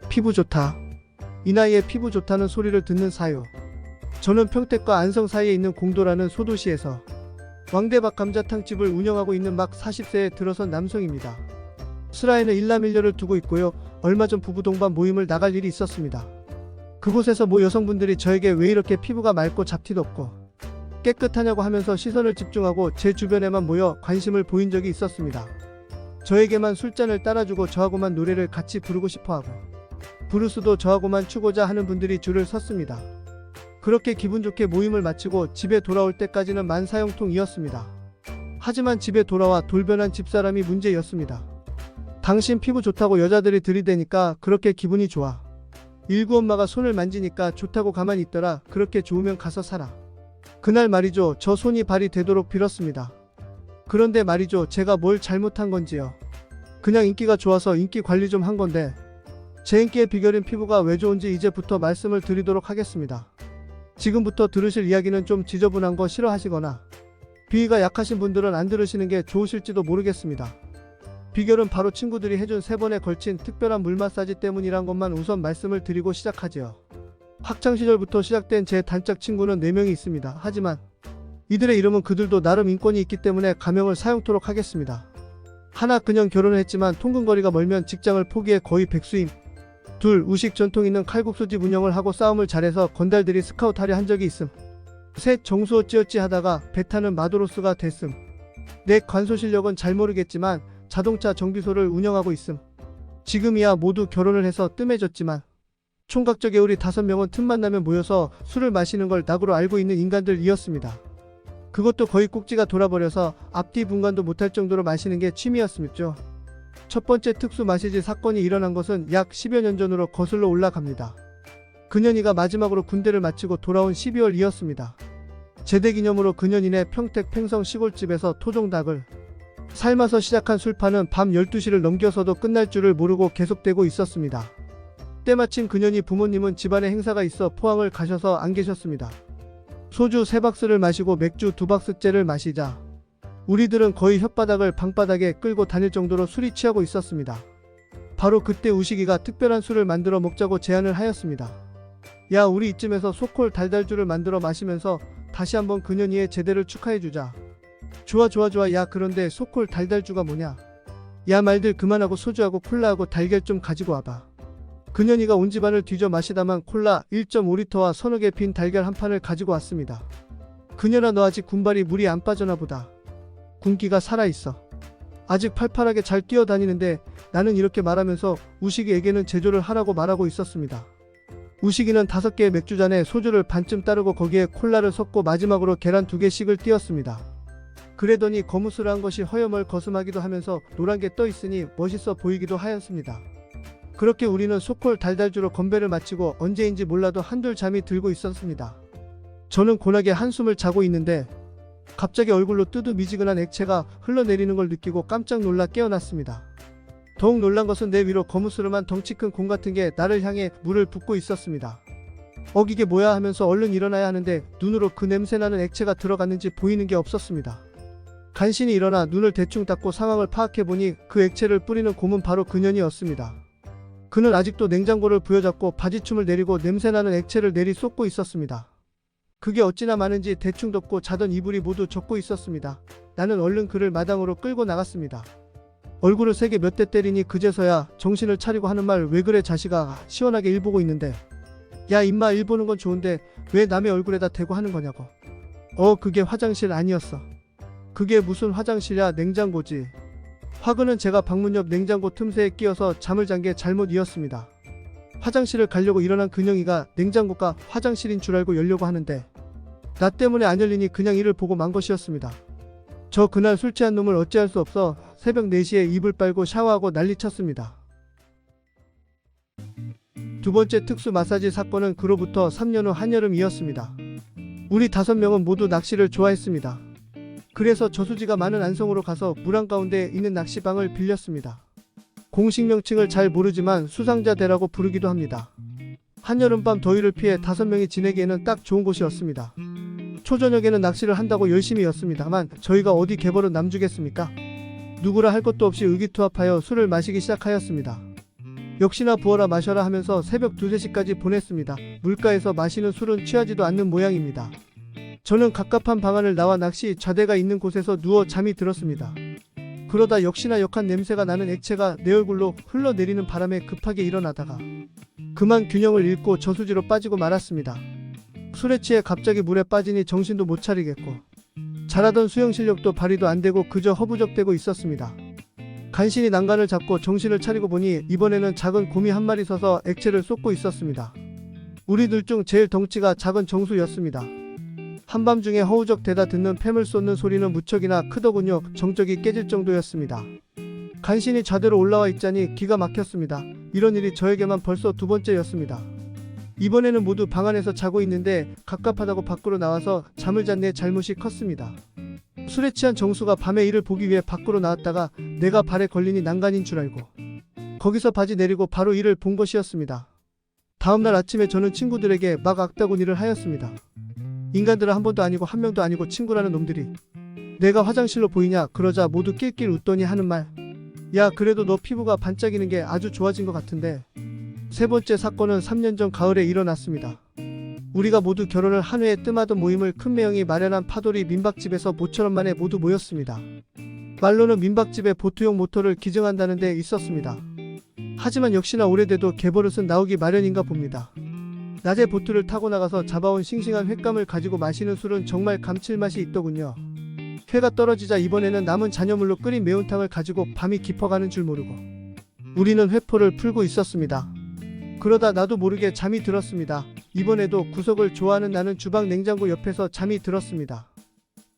피부 좋다. 이 나이에 피부 좋다는 소리를 듣는 사유. 저는 평택과 안성 사이에 있는 공도라는 소도시에서 왕대박 감자탕집을 운영하고 있는 막 40세에 들어선 남성입니다. 슬하에는 일남일녀를 두고 있고요. 얼마 전 부부 동반 모임을 나갈 일이 있었습니다. 그곳에서 모 여성분들이 저에게 왜 이렇게 피부가 맑고 잡티도 없고 깨끗하냐고 하면서 시선을 집중하고 제 주변에만 모여 관심을 보인 적이 있었습니다. 저에게만 술잔을 따라주고 저하고만 노래를 같이 부르고 싶어하고 브루스도 저하고만 추고자 하는 분들이 줄을 섰습니다. 그렇게 기분 좋게 모임을 마치고 집에 돌아올 때까지는 만사형통이었습니다. 하지만 집에 돌아와 돌변한 집사람이 문제였습니다. 당신 피부 좋다고 여자들이 들이대니까 그렇게 기분이 좋아. 일구 엄마가 손을 만지니까 좋다고 가만히 있더라. 그렇게 좋으면 가서 살아. 그날 말이죠. 저 손이 발이 되도록 빌었습니다. 그런데 말이죠. 제가 뭘 잘못한 건지요. 그냥 인기가 좋아서 인기 관리 좀 한 건데 제 인기의 비결인 피부가 왜 좋은지 이제부터 말씀을 드리도록 하겠습니다. 지금부터 들으실 이야기는 좀 지저분한 거 싫어하시거나 비위가 약하신 분들은 안 들으시는 게 좋으실지도 모르겠습니다. 비결은 바로 친구들이 해준 3번에 걸친 특별한 물 마사지 때문이란 것만 우선 말씀을 드리고 시작하지요. 학창시절부터 시작된 제 단짝 친구는 4명이 있습니다. 하지만 이들의 이름은 그들도 나름 인권이 있기 때문에 가명을 사용토록 하겠습니다. 하나 그냥 결혼을 했지만 통근거리가 멀면 직장을 포기해 거의 백수임. 둘, 우식 전통 있는 칼국수집 운영을 하고 싸움을 잘해서 건달들이 스카우트 하려 한 적이 있음. 셋, 정수 어찌어찌 하다가 배 타는 마도로스가 됐음. 넷, 관소 실력은 잘 모르겠지만 자동차 정비소를 운영하고 있음. 지금이야 모두 결혼을 해서 뜸해졌지만 총각적에 우리 5명은 틈만 나면 모여서 술을 마시는 걸 낙으로 알고 있는 인간들이었습니다. 그것도 거의 꼭지가 돌아버려서 앞뒤 분간도 못할 정도로 마시는 게 취미였음죠. 첫 번째 특수 마시지 사건이 일어난 것은 약 10여 년 전으로 거슬러 올라갑니다. 그년이가 마지막으로 군대를 마치고 돌아온 12월이었습니다. 제대 기념으로 그년이네 평택 팽성 시골집에서 토종닭을 삶아서 시작한 술판은 밤 12시를 넘겨서도 끝날 줄을 모르고 계속되고 있었습니다. 때마침 그년이 부모님은 집안에 행사가 있어 포항을 가셔서 안 계셨습니다. 소주 3박스를 마시고 맥주 2박스째를 마시자 우리들은 거의 혓바닥을 방바닥에 끌고 다닐 정도로 술이 취하고 있었습니다. 바로 그때 우식이가 특별한 술을 만들어 먹자고 제안을 하였습니다. 야, 우리 이쯤에서 소콜 달달주를 만들어 마시면서 다시 한번 그년이의 제대를 축하해주자. 좋아. 야, 그런데 소콜 달달주가 뭐냐? 야, 말들 그만하고 소주하고 콜라하고 달걀 좀 가지고 와봐. 그년이가 온 집안을 뒤져 마시다만 콜라 1.5리터와 서너 개 빈 달걀 한 판을 가지고 왔습니다. 그년아, 너 아직 군발이 물이 안 빠져나 보다. 군기가 살아있어. 아직 팔팔하게 잘 뛰어다니는데 나는 이렇게 말하면서 우식이에게는 제조를 하라고 말하고 있었습니다. 우식이는 5개의 맥주잔에 소주를 반쯤 따르고 거기에 콜라를 섞고 마지막으로 계란 2개씩을 띄었습니다. 그러더니 거무스러한 것이 허여멀 거슴하기도 하면서 노란 게 떠 있으니 멋있어 보이기도 하였습니다. 그렇게 우리는 소콜 달달주로 건배를 마치고 언제인지 몰라도 한둘 잠이 들고 있었습니다. 저는 고나게 한숨을 자고 있는데 갑자기 얼굴로 뜨뜻미지근한 액체가 흘러내리는 걸 느끼고 깜짝 놀라 깨어났습니다. 더욱 놀란 것은 내 위로 거무스름한 덩치 큰 공 같은 게 나를 향해 물을 붓고 있었습니다. 이게 뭐야 하면서 얼른 일어나야 하는데 눈으로 그 냄새나는 액체가 들어갔는지 보이는 게 없었습니다. 간신히 일어나 눈을 대충 닦고 상황을 파악해보니 그 액체를 뿌리는 곰은 바로 그년이었습니다. 그는 아직도 냉장고를 부여잡고 바지춤을 내리고 냄새나는 액체를 내리 쏟고 있었습니다. 그게 어찌나 많은지 대충 덮고 자던 이불이 모두 젖고 있었습니다. 나는 얼른 그를 마당으로 끌고 나갔습니다. 얼굴을 세게 몇 대 때리니 그제서야 정신을 차리고 하는 말, 왜 그래 자식아, 시원하게 일 보고 있는데. 야 임마, 일 보는 건 좋은데 왜 남의 얼굴에다 대고 하는 거냐고. 그게 화장실 아니었어. 그게 무슨 화장실이야, 냉장고지. 화근은 제가 방문 옆 냉장고 틈새에 끼어서 잠을 잔 게 잘못이었습니다. 화장실을 가려고 일어난 근영이가 냉장고가 화장실인 줄 알고 열려고 하는데 나 때문에 안 열리니 그냥 이를 보고 만 것이었습니다. 저 그날 술 취한 놈을 어찌할 수 없어 새벽 4시에 이불 빨고 샤워하고 난리쳤습니다. 두 번째 특수 마사지 사건은 그로부터 3년 후 한여름이었습니다. 우리 5명은 모두 낚시를 좋아했습니다. 그래서 저수지가 많은 안성으로 가서 물 한가운데 있는 낚시방을 빌렸습니다. 공식 명칭을 잘 모르지만 수상자대라고 부르기도 합니다. 한여름밤 더위를 피해 5명이 지내기에는 딱 좋은 곳이었습니다. 초저녁에는 낚시를 한다고 열심히였습니다만 저희가 어디 개벌은 남주겠습니까? 누구라 할 것도 없이 의기투합하여 술을 마시기 시작하였습니다. 역시나 부어라 마셔라 하면서 새벽 2, 3시까지 보냈습니다. 물가에서 마시는 술은 취하지도 않는 모양입니다. 저는 갑갑한 방 안을 나와 낚시 좌대가 있는 곳에서 누워 잠이 들었습니다. 그러다 역시나 역한 냄새가 나는 액체가 내 얼굴로 흘러내리는 바람에 급하게 일어나다가 그만 균형을 잃고 저수지로 빠지고 말았습니다. 술에 취해 갑자기 물에 빠지니 정신도 못 차리겠고 잘하던 수영 실력도 발휘도 안 되고 그저 허부적대고 있었습니다. 간신히 난간을 잡고 정신을 차리고 보니 이번에는 작은 곰이 한 마리 서서 액체를 쏟고 있었습니다. 우리들 중 제일 덩치가 작은 정수였습니다. 한밤중에 허우적대다 듣는 팻을 쏟는 소리는 무척이나 크더군요. 정적이 깨질 정도였습니다. 간신히 좌대로 올라와 있자니 기가 막혔습니다. 이런 일이 저에게만 벌써 2번째였습니다. 이번에는 모두 방 안에서 자고 있는데 갑갑하다고 밖으로 나와서 잠을 잔 내 잘못이 컸습니다. 술에 취한 정수가 밤에 이를 보기 위해 밖으로 나왔다가 내가 발에 걸리니 난간인 줄 알고 거기서 바지 내리고 바로 이를 본 것이었습니다. 다음날 아침에 저는 친구들에게 막 악다구니를 하였습니다. 인간들은 한 번도 아니고 한 명도 아니고 친구라는 놈들이 내가 화장실로 보이냐 그러자 모두 낄낄 웃더니 하는 말, 야 그래도 너 피부가 반짝이는 게 아주 좋아진 것 같은데. 세 번째 사건은 3년 전 가을에 일어났습니다. 우리가 모두 결혼을 한 후에 뜸하던 모임을 큰 매형이 마련한 파돌이 민박집에서 모처럼 만에 모두 모였습니다. 말로는 민박집에 보트용 모터를 기증한다는 데 있었습니다. 하지만 역시나 오래돼도 개버릇은 나오기 마련인가 봅니다. 낮에 보트를 타고 나가서 잡아온 싱싱한 횟감을 가지고 마시는 술은 정말 감칠맛이 있더군요. 회가 떨어지자 이번에는 남은 잔여물로 끓인 매운탕을 가지고 밤이 깊어가는 줄 모르고 우리는 회포를 풀고 있었습니다. 그러다 나도 모르게 잠이 들었습니다. 이번에도 구석을 좋아하는 나는 주방 냉장고 옆에서 잠이 들었습니다.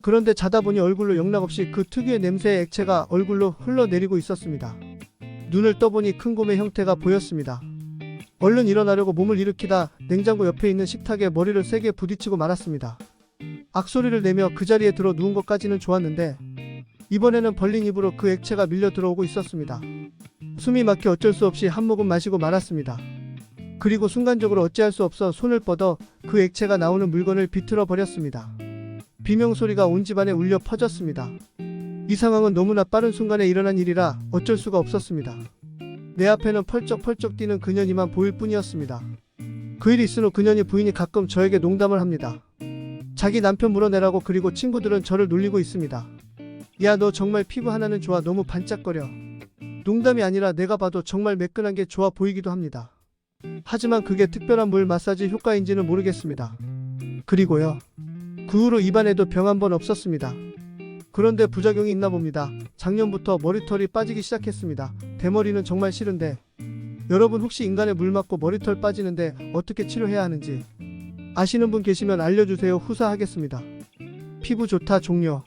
그런데 자다 보니 얼굴로 영락없이 그 특유의 냄새의 액체가 얼굴로 흘러내리고 있었습니다. 눈을 떠보니 큰 곰의 형태가 보였습니다. 얼른 일어나려고 몸을 일으키다 냉장고 옆에 있는 식탁에 머리를 세게 부딪히고 말았습니다. 악소리를 내며 그 자리에 들어 누운 것까지는 좋았는데 이번에는 벌린 입으로 그 액체가 밀려 들어오고 있었습니다. 숨이 막혀 어쩔 수 없이 한 모금 마시고 말았습니다. 그리고 순간적으로 어찌할 수 없어 손을 뻗어 그 액체가 나오는 물건을 비틀어 버렸습니다. 비명소리가 온 집안에 울려 퍼졌습니다. 이 상황은 너무나 빠른 순간에 일어난 일이라 어쩔 수가 없었습니다. 내 앞에는 펄쩍펄쩍 뛰는 그년이만 보일 뿐이었습니다. 그 일이 있은 후 그년이 부인이 가끔 저에게 농담을 합니다. 자기 남편 물어내라고. 그리고 친구들은 저를 놀리고 있습니다. 야 너 정말 피부 하나는 좋아. 너무 반짝거려. 농담이 아니라 내가 봐도 정말 매끈한 게 좋아 보이기도 합니다. 하지만 그게 특별한 물 마사지 효과인지는 모르겠습니다. 그리고요. 그 후로 입안에도 병 한 번 없었습니다. 그런데 부작용이 있나 봅니다. 작년부터 머리털이 빠지기 시작했습니다. 대머리는 정말 싫은데 여러분 혹시 인간의 물 맞고 머리털 빠지는데 어떻게 치료해야 하는지 아시는 분 계시면 알려주세요. 후사하겠습니다. 피부 좋다 종료.